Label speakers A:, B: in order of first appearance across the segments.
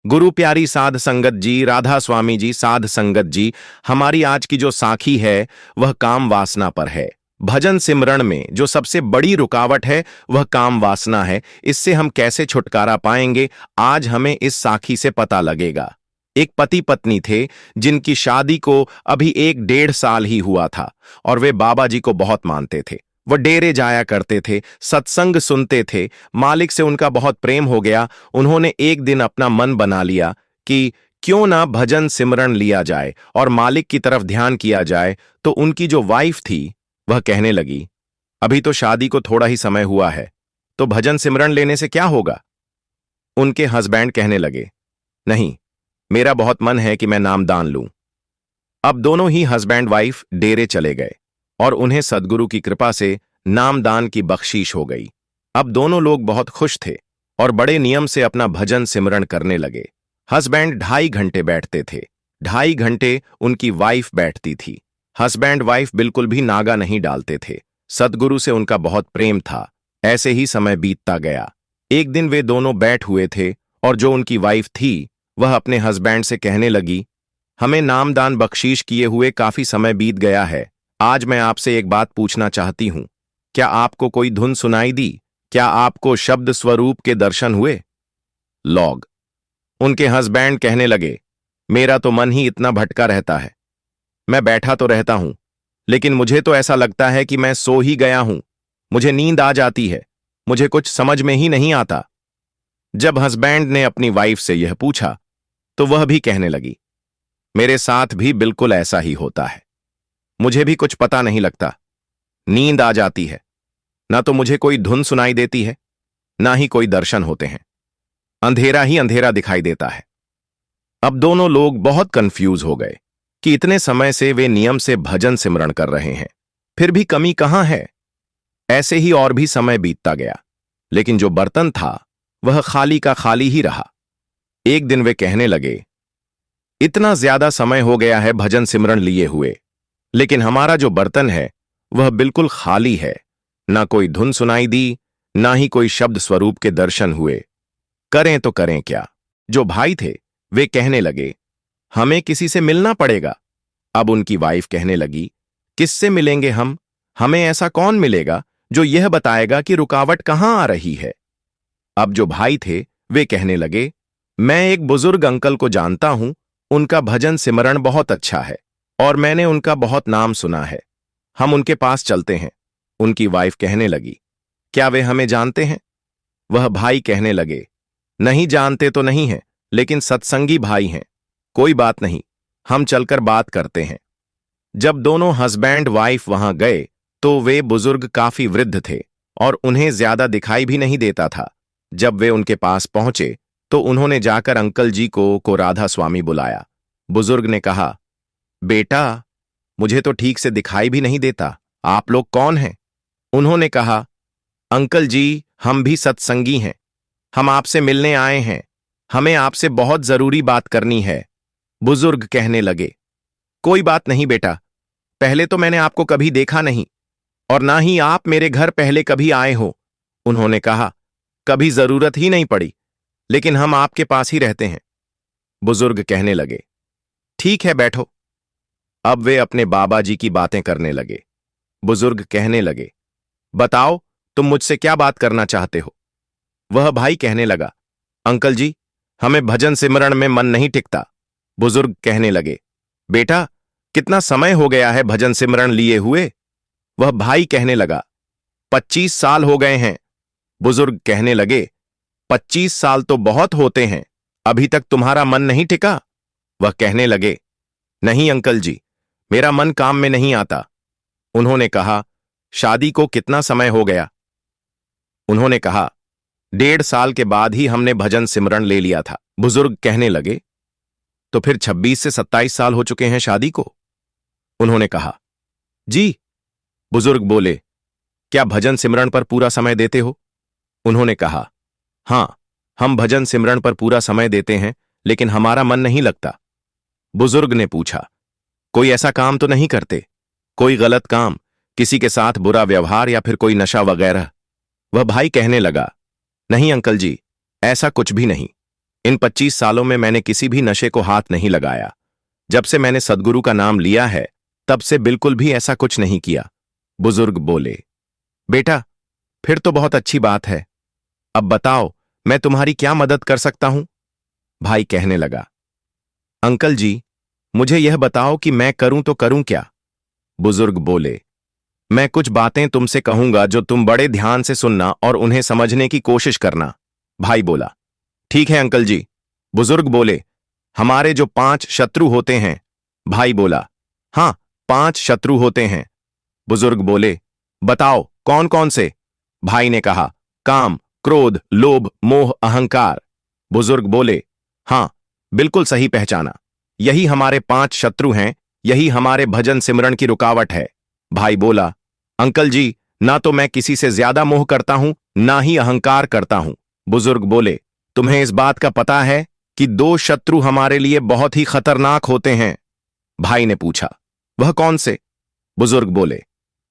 A: गुरु प्यारी साध संगत जी, राधा स्वामी जी, साध संगत जी, हमारी आज की जो साखी है वह काम वासना पर है। भजन सिमरण में जो सबसे बड़ी रुकावट है वह काम वासना है। इससे हम कैसे छुटकारा पाएंगे, आज हमें इस साखी से पता लगेगा। एक पति पत्नी थे जिनकी शादी को अभी 1-1.5 साल ही हुआ था और वे बाबा जी को बहुत मानते थे। वह डेरे जाया करते थे, सत्संग सुनते थे। मालिक से उनका बहुत प्रेम हो गया। उन्होंने एक दिन अपना मन बना लिया कि क्यों ना भजन सिमरन लिया जाए और मालिक की तरफ ध्यान किया जाए। तो उनकी जो वाइफ थी वह कहने लगी, अभी तो शादी को थोड़ा ही समय हुआ है, तो भजन सिमरन लेने से क्या होगा। उनके हस्बैंड कहने लगे, नहीं, मेरा बहुत मन है कि मैं नामदान लूं। अब दोनों ही हस्बैंड वाइफ डेरे चले गए और उन्हें सद्गुरु की कृपा से नामदान की बख्शीश हो गई। अब दोनों लोग बहुत खुश थे और बड़े नियम से अपना भजन सिमरण करने लगे। हस्बैंड 2.5 घंटे बैठते थे, 2.5 घंटे उनकी वाइफ बैठती थी। हस्बैंड वाइफ बिल्कुल भी नागा नहीं डालते थे। सद्गुरु से उनका बहुत प्रेम था। ऐसे ही समय बीतता गया। एक दिन वे दोनों बैठ हुए थे और जो उनकी वाइफ थी वह अपने हस्बैंड से कहने लगी, हमें नामदान बख्शीश किए हुए काफी समय बीत गया है। आज मैं आपसे एक बात पूछना चाहती हूं। क्या आपको कोई धुन सुनाई दी? क्या आपको शब्द स्वरूप के दर्शन हुए? लॉग। उनके हस्बैंड कहने लगे, मेरा तो मन ही इतना भटका रहता है। मैं बैठा तो रहता हूं, लेकिन मुझे तो ऐसा लगता है कि मैं सो ही गया हूं। मुझे नींद आ जाती है, मुझे कुछ समझ में ही नहीं आता। जब हस्बैंड ने अपनी वाइफ से यह पूछा तो वह भी कहने लगी, मेरे साथ भी बिल्कुल ऐसा ही होता है। मुझे भी कुछ पता नहीं लगता, नींद आ जाती है, ना तो मुझे कोई धुन सुनाई देती है, ना ही कोई दर्शन होते हैं। अंधेरा ही अंधेरा दिखाई देता है। अब दोनों लोग बहुत कंफ्यूज हो गए कि इतने समय से वे नियम से भजन सिमरण कर रहे हैं, फिर भी कमी कहां है। ऐसे ही और भी समय बीतता गया, लेकिन जो बर्तन था वह खाली का खाली ही रहा। एक दिन वे कहने लगे, इतना ज्यादा समय हो गया है भजन सिमरण लिए हुए, लेकिन हमारा जो बर्तन है वह बिल्कुल खाली है। ना कोई धुन सुनाई दी, ना ही कोई शब्द स्वरूप के दर्शन हुए। करें तो करें क्या। जो भाई थे वे कहने लगे, हमें किसी से मिलना पड़ेगा। अब उनकी वाइफ कहने लगी, किससे मिलेंगे हम? हमें ऐसा कौन मिलेगा जो यह बताएगा कि रुकावट कहां आ रही है। अब जो भाई थे वे कहने लगे, मैं एक बुजुर्ग अंकल को जानता हूं, उनका भजन सिमरण बहुत अच्छा है और मैंने उनका बहुत नाम सुना है। हम उनके पास चलते हैं। उनकी वाइफ कहने लगी, क्या वे हमें जानते हैं? वह भाई कहने लगे, नहीं जानते तो नहीं हैं, लेकिन सत्संगी भाई हैं। कोई बात नहीं, हम चलकर बात करते हैं। जब दोनों हस्बैंड वाइफ वहां गए तो वे बुजुर्ग काफी वृद्ध थे और उन्हें ज्यादा दिखाई भी नहीं देता था। जब वे उनके पास पहुंचे तो उन्होंने जाकर अंकल जी को राधा स्वामी बुलाया। बुजुर्ग ने कहा, बेटा, मुझे तो ठीक से दिखाई भी नहीं देता, आप लोग कौन हैं? उन्होंने कहा, अंकल जी, हम भी सत्संगी हैं, हम आपसे मिलने आए हैं, हमें आपसे बहुत जरूरी बात करनी है। बुजुर्ग कहने लगे, कोई बात नहीं बेटा, पहले तो मैंने आपको कभी देखा नहीं और ना ही आप मेरे घर पहले कभी आए हो। उन्होंने कहा, कभी जरूरत ही नहीं पड़ी, लेकिन हम आपके पास ही रहते हैं। बुजुर्ग कहने लगे, ठीक है, बैठो। अब वे अपने बाबा जी की बातें करने लगे। बुजुर्ग कहने लगे, बताओ, तुम मुझसे क्या बात करना चाहते हो? वह भाई कहने लगा, अंकल जी, हमें भजन सिमरण में मन नहीं टिकता। बुजुर्ग कहने लगे, बेटा, कितना समय हो गया है भजन सिमरण लिए हुए? वह भाई कहने लगा, 25 साल हो गए हैं। बुजुर्ग कहने लगे, 25 साल तो बहुत होते हैं, अभी तक तुम्हारा मन नहीं टिका? वह कहने लगे, नहीं अंकल जी, मेरा मन काम में नहीं आता। उन्होंने कहा, शादी को कितना समय हो गया? उन्होंने कहा, 1.5 साल के बाद ही हमने भजन सिमरण ले लिया था। बुजुर्ग कहने लगे, तो फिर 26 से 27 साल हो चुके हैं शादी को? उन्होंने कहा, जी। बुजुर्ग बोले, क्या भजन सिमरण पर पूरा समय देते हो? उन्होंने कहा, हां, हम भजन सिमरण पर पूरा समय देते हैं, लेकिन हमारा मन नहीं लगता। बुजुर्ग ने पूछा, कोई ऐसा काम तो नहीं करते? कोई गलत काम, किसी के साथ बुरा व्यवहार या फिर कोई नशा वगैरह? वह भाई कहने लगा, नहीं अंकल जी, ऐसा कुछ भी नहीं। इन 25 सालों में मैंने किसी भी नशे को हाथ नहीं लगाया। जब से मैंने सद्गुरु का नाम लिया है तब से बिल्कुल भी ऐसा कुछ नहीं किया। बुजुर्ग बोले, बेटा फिर तो बहुत अच्छी बात है। अब बताओ मैं तुम्हारी क्या मदद कर सकता हूं? भाई कहने लगा, अंकल जी मुझे यह बताओ कि मैं करूं तो करूं क्या? बुजुर्ग बोले, मैं कुछ बातें तुमसे कहूंगा जो तुम बड़े ध्यान से सुनना और उन्हें समझने की कोशिश करना। भाई बोला, ठीक है अंकल जी। बुजुर्ग बोले, हमारे जो 5 शत्रु होते हैं। भाई बोला, हाँ 5 शत्रु होते हैं। बुजुर्ग बोले, बताओ कौन कौन से? भाई ने कहा, काम, क्रोध, लोभ, मोह, अहंकार। बुजुर्ग बोले, हाँ बिल्कुल सही पहचाना। यही हमारे 5 शत्रु हैं, यही हमारे भजन सिमरन की रुकावट है। भाई बोला, अंकल जी ना तो मैं किसी से ज्यादा मोह करता हूं ना ही अहंकार करता हूं। बुजुर्ग बोले, तुम्हें इस बात का पता है कि 2 शत्रु हमारे लिए बहुत ही खतरनाक होते हैं? भाई ने पूछा, वह कौन से? बुजुर्ग बोले,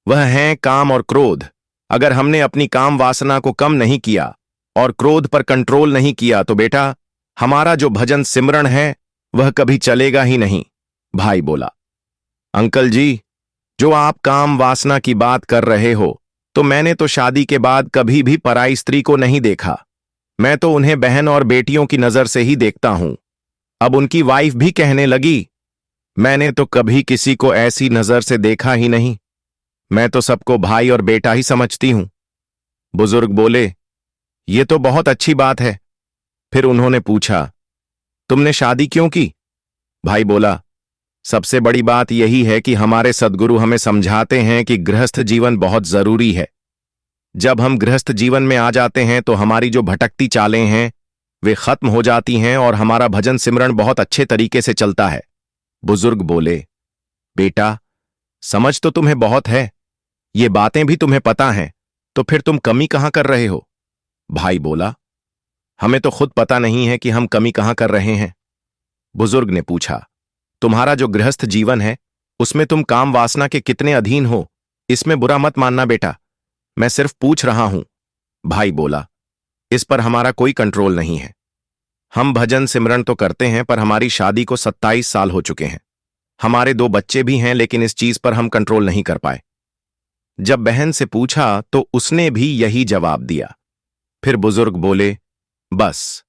A: वह हैं काम और क्रोध। अगर हमने अपनी काम वासना को कम नहीं किया और क्रोध पर कंट्रोल नहीं किया तो बेटा हमारा जो भजन सिमरन है वह कभी चलेगा ही नहीं। भाई बोला, अंकल जी जो आप काम वासना की बात कर रहे हो तो मैंने तो शादी के बाद कभी भी पराई स्त्री को नहीं देखा। मैं तो उन्हें बहन और बेटियों की नजर से ही देखता हूं। अब उनकी वाइफ भी कहने लगी, मैंने तो कभी किसी को ऐसी नजर से देखा ही नहीं। मैं तो सबको भाई और बेटा ही समझती हूं। बुजुर्ग बोले, ये तो बहुत अच्छी बात है। फिर उन्होंने पूछा, तुमने शादी क्यों की? भाई बोला, सबसे बड़ी बात यही है कि हमारे सद्गुरु हमें समझाते हैं कि गृहस्थ जीवन बहुत जरूरी है। जब हम गृहस्थ जीवन में आ जाते हैं तो हमारी जो भटकती चालें हैं वे खत्म हो जाती हैं और हमारा भजन सिमरन बहुत अच्छे तरीके से चलता है। बुजुर्ग बोले, बेटा समझ तो तुम्हें बहुत है, ये बातें भी तुम्हें पता हैं, तो फिर तुम कमी कहां कर रहे हो? भाई बोला, हमें तो खुद पता नहीं है कि हम कमी कहां कर रहे हैं। बुजुर्ग ने पूछा, तुम्हारा जो गृहस्थ जीवन है उसमें तुम काम वासना के कितने अधीन हो? इसमें बुरा मत मानना बेटा, मैं सिर्फ पूछ रहा हूं। भाई बोला, इस पर हमारा कोई कंट्रोल नहीं है। हम भजन सिमरन तो करते हैं पर हमारी शादी को 27 साल हो चुके हैं। हमारे 2 बच्चे भी हैं लेकिन इस चीज पर हम कंट्रोल नहीं कर पाए। जब बहन से पूछा तो उसने भी यही जवाब दिया। फिर बुजुर्ग बोले, बस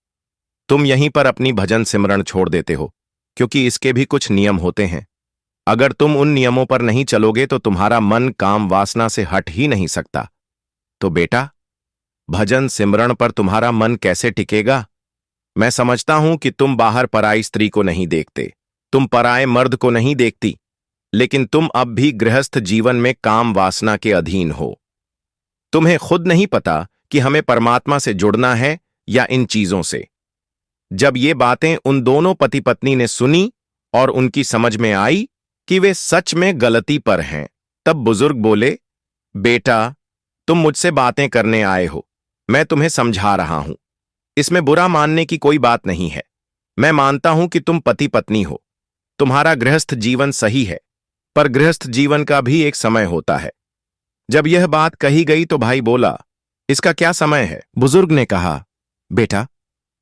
A: तुम यहीं पर अपनी भजन सिमरन छोड़ देते हो क्योंकि इसके भी कुछ नियम होते हैं। अगर तुम उन नियमों पर नहीं चलोगे तो तुम्हारा मन काम वासना से हट ही नहीं सकता। तो बेटा भजन सिमरन पर तुम्हारा मन कैसे टिकेगा? मैं समझता हूं कि तुम बाहर पराई स्त्री को नहीं देखते, तुम पराए मर्द को नहीं देखती, लेकिन तुम अब भी गृहस्थ जीवन में काम वासना के अधीन हो। तुम्हें खुद नहीं पता कि हमें परमात्मा से जुड़ना है या इन चीजों से। जब ये बातें उन दोनों पति पत्नी ने सुनी और उनकी समझ में आई कि वे सच में गलती पर हैं, तब बुजुर्ग बोले, बेटा तुम मुझसे बातें करने आए हो, मैं तुम्हें समझा रहा हूं। इसमें बुरा मानने की कोई बात नहीं है। मैं मानता हूं कि तुम पति पत्नी हो, तुम्हारा गृहस्थ जीवन सही है, पर गृहस्थ जीवन का भी एक समय होता है। जब यह बात कही गई तो भाई बोला, इसका क्या समय है? बुजुर्ग ने कहा, बेटा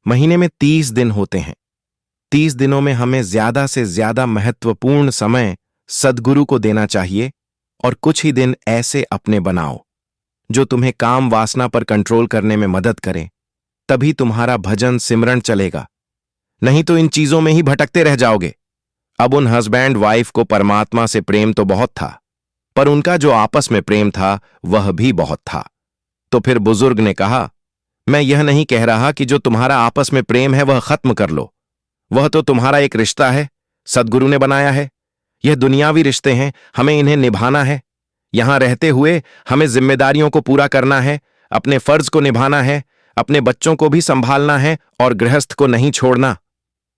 A: महीने में 30 दिन होते हैं। 30 दिनों में हमें ज्यादा से ज्यादा महत्वपूर्ण समय सद्गुरु को देना चाहिए और कुछ ही दिन ऐसे अपने बनाओ जो तुम्हें काम वासना पर कंट्रोल करने में मदद करें। तभी तुम्हारा भजन सिमरन चलेगा, नहीं तो इन चीजों में ही भटकते रह जाओगे। अब उन हस्बैंड वाइफ को परमात्मा से प्रेम तो बहुत था, पर उनका जो आपस में प्रेम था वह भी बहुत था। तो फिर बुजुर्ग ने कहा, मैं यह नहीं कह रहा कि जो तुम्हारा आपस में प्रेम है वह खत्म कर लो। वह तो तुम्हारा एक रिश्ता है, सद्गुरु ने बनाया है। यह दुनियावी रिश्ते हैं, हमें इन्हें निभाना है। यहां रहते हुए हमें जिम्मेदारियों को पूरा करना है, अपने फर्ज को निभाना है, अपने बच्चों को भी संभालना है और गृहस्थ को नहीं छोड़ना।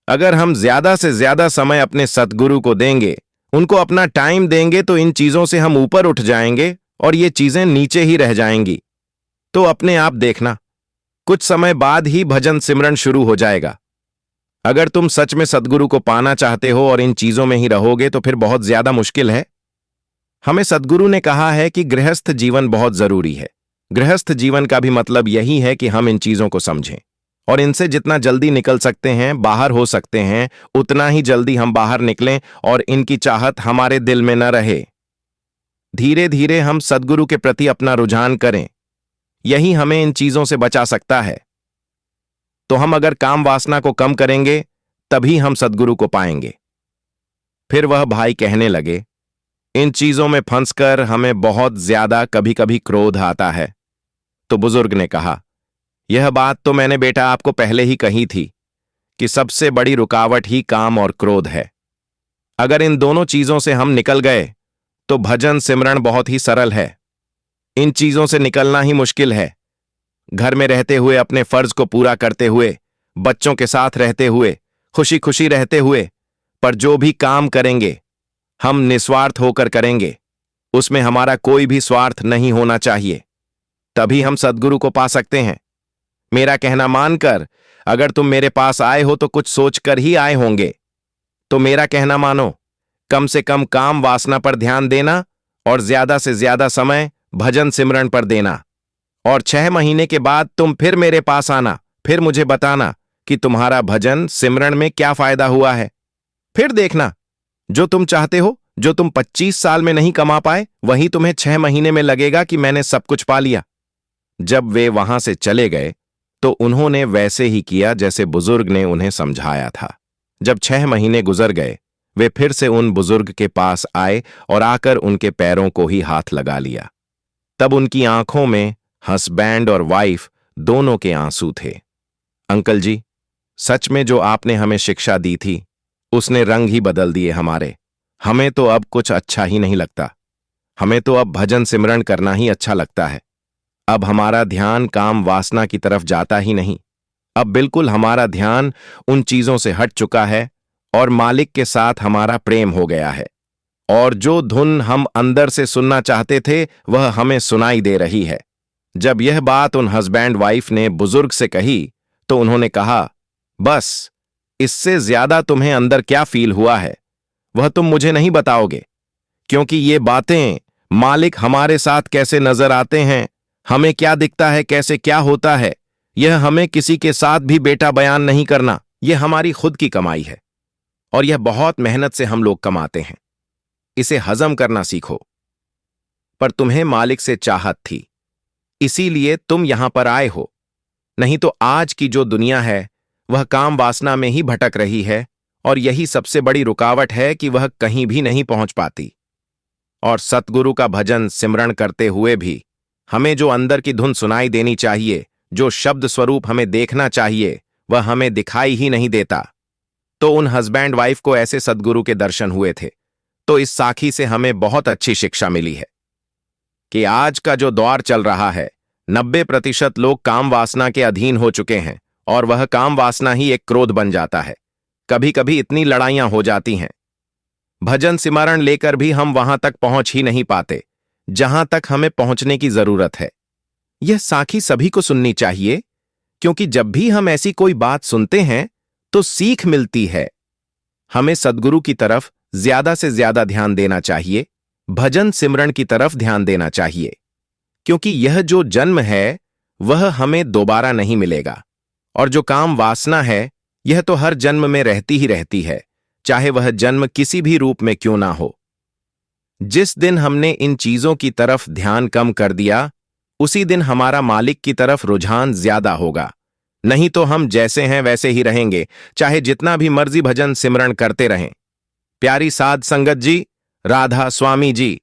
A: अगर हम ज्यादा से ज्यादा समय अपने सद्गुरु को देंगे, उनको अपना टाइम देंगे, तो इन चीजों से हम ऊपर उठ जाएंगे और ये चीजें नीचे ही रह जाएंगी। तो अपने आप देखना, कुछ समय बाद ही भजन सिमरन शुरू हो जाएगा। अगर तुम सच में सद्गुरु को पाना चाहते हो और इन चीजों में ही रहोगे तो फिर बहुत ज्यादा मुश्किल है। हमें सद्गुरु ने कहा है कि गृहस्थ जीवन बहुत जरूरी है। गृहस्थ जीवन का भी मतलब यही है कि हम इन चीजों को समझें। और इनसे जितना जल्दी निकल सकते हैं, बाहर हो सकते हैं, उतना ही जल्दी हम बाहर निकलें और इनकी चाहत हमारे दिल में न रहे। धीरे धीरे हम सद्गुरु के प्रति अपना रुझान करें, यही हमें इन चीजों से बचा सकता है। तो हम अगर काम वासना को कम करेंगे तभी हम सद्गुरु को पाएंगे। फिर वह भाई कहने लगे, इन चीजों में फंसकर हमें बहुत ज्यादा कभी कभी क्रोध आता है। तो बुजुर्ग ने कहा, यह बात तो मैंने बेटा आपको पहले ही कही थी कि सबसे बड़ी रुकावट ही काम और क्रोध है। अगर इन दोनों चीजों से हम निकल गए तो भजन सिमरण बहुत ही सरल है। इन चीजों से निकलना ही मुश्किल है। घर में रहते हुए, अपने फर्ज को पूरा करते हुए, बच्चों के साथ रहते हुए, खुशी खुशी रहते हुए, पर जो भी काम करेंगे हम निस्वार्थ होकर करेंगे, उसमें हमारा कोई भी स्वार्थ नहीं होना चाहिए। तभी हम सद्गुरु को पा सकते हैं। मेरा कहना मानकर अगर तुम मेरे पास आए हो तो कुछ सोचकर ही आए होंगे। तो मेरा कहना मानो, कम से कम काम वासना पर ध्यान देना और ज्यादा से ज्यादा समय भजन सिमरण पर देना। और 6 महीने के बाद तुम फिर मेरे पास आना, फिर मुझे बताना कि तुम्हारा भजन सिमरण में क्या फायदा हुआ है। फिर देखना, जो तुम चाहते हो, जो तुम 25 साल में नहीं कमा पाए, वही तुम्हें 6 महीने में लगेगा कि मैंने सब कुछ पा लिया। जब वे वहां से चले गए तो उन्होंने वैसे ही किया जैसे बुजुर्ग ने उन्हें समझाया था। जब 6 महीने गुजर गए, वे फिर से उन बुजुर्ग के पास आए और आकर उनके पैरों को ही हाथ लगा लिया। तब उनकी आंखों में हस्बैंड और वाइफ दोनों के आंसू थे। अंकल जी, सच में जो आपने हमें शिक्षा दी थी उसने रंग ही बदल दिए हमारे। हमें तो अब कुछ अच्छा ही नहीं लगता। हमें तो अब भजन सिमरण करना ही अच्छा लगता है। अब हमारा ध्यान काम वासना की तरफ जाता ही नहीं। अब बिल्कुल हमारा ध्यान उन चीजों से हट चुका है और मालिक के साथ हमारा प्रेम हो गया है। और जो धुन हम अंदर से सुनना चाहते थे वह हमें सुनाई दे रही है। जब यह बात उन हस्बैंड वाइफ ने बुजुर्ग से कही तो उन्होंने कहा, बस इससे ज्यादा तुम्हें अंदर क्या फील हुआ है वह तुम मुझे नहीं बताओगे, क्योंकि ये बातें मालिक हमारे साथ कैसे नजर आते हैं, हमें क्या दिखता है, कैसे क्या होता है, यह हमें किसी के साथ भी बेटा बयान नहीं करना। यह हमारी खुद की कमाई है और यह बहुत मेहनत से हम लोग कमाते हैं। इसे हजम करना सीखो। पर तुम्हें मालिक से चाहत थी, इसीलिए तुम यहां पर आए हो। नहीं तो आज की जो दुनिया है वह काम वासना में ही भटक रही है और यही सबसे बड़ी रुकावट है कि वह कहीं भी नहीं पहुंच पाती। और सतगुरु का भजन सिमरण करते हुए भी हमें जो अंदर की धुन सुनाई देनी चाहिए, जो शब्द स्वरूप हमें देखना चाहिए, वह हमें दिखाई ही नहीं देता। तो उन हस्बैंड वाइफ को ऐसे सद्गुरु के दर्शन हुए थे। तो इस साखी से हमें बहुत अच्छी शिक्षा मिली है कि आज का जो दौर चल रहा है, 90% लोग काम वासना के अधीन हो चुके हैं और वह काम वासना ही एक क्रोध बन जाता है। कभी कभी इतनी लड़ाइयां हो जाती हैं, भजन सिमरण लेकर भी हम वहां तक पहुंच ही नहीं पाते जहां तक हमें पहुंचने की जरूरत है। यह साखी सभी को सुननी चाहिए, क्योंकि जब भी हम ऐसी कोई बात सुनते हैं तो सीख मिलती है। हमें सद्गुरु की तरफ ज्यादा से ज्यादा ध्यान देना चाहिए, भजन सिमरण की तरफ ध्यान देना चाहिए, क्योंकि यह जो जन्म है वह हमें दोबारा नहीं मिलेगा। और जो काम वासना है यह तो हर जन्म में रहती ही रहती है, चाहे वह जन्म किसी भी रूप में क्यों ना हो। जिस दिन हमने इन चीजों की तरफ ध्यान कम कर दिया, उसी दिन हमारा मालिक की तरफ रुझान ज्यादा होगा। नहीं तो हम जैसे हैं वैसे ही रहेंगे, चाहे जितना भी मर्जी भजन सिमरण करते रहें। प्यारी साध संगत जी, राधा स्वामी जी,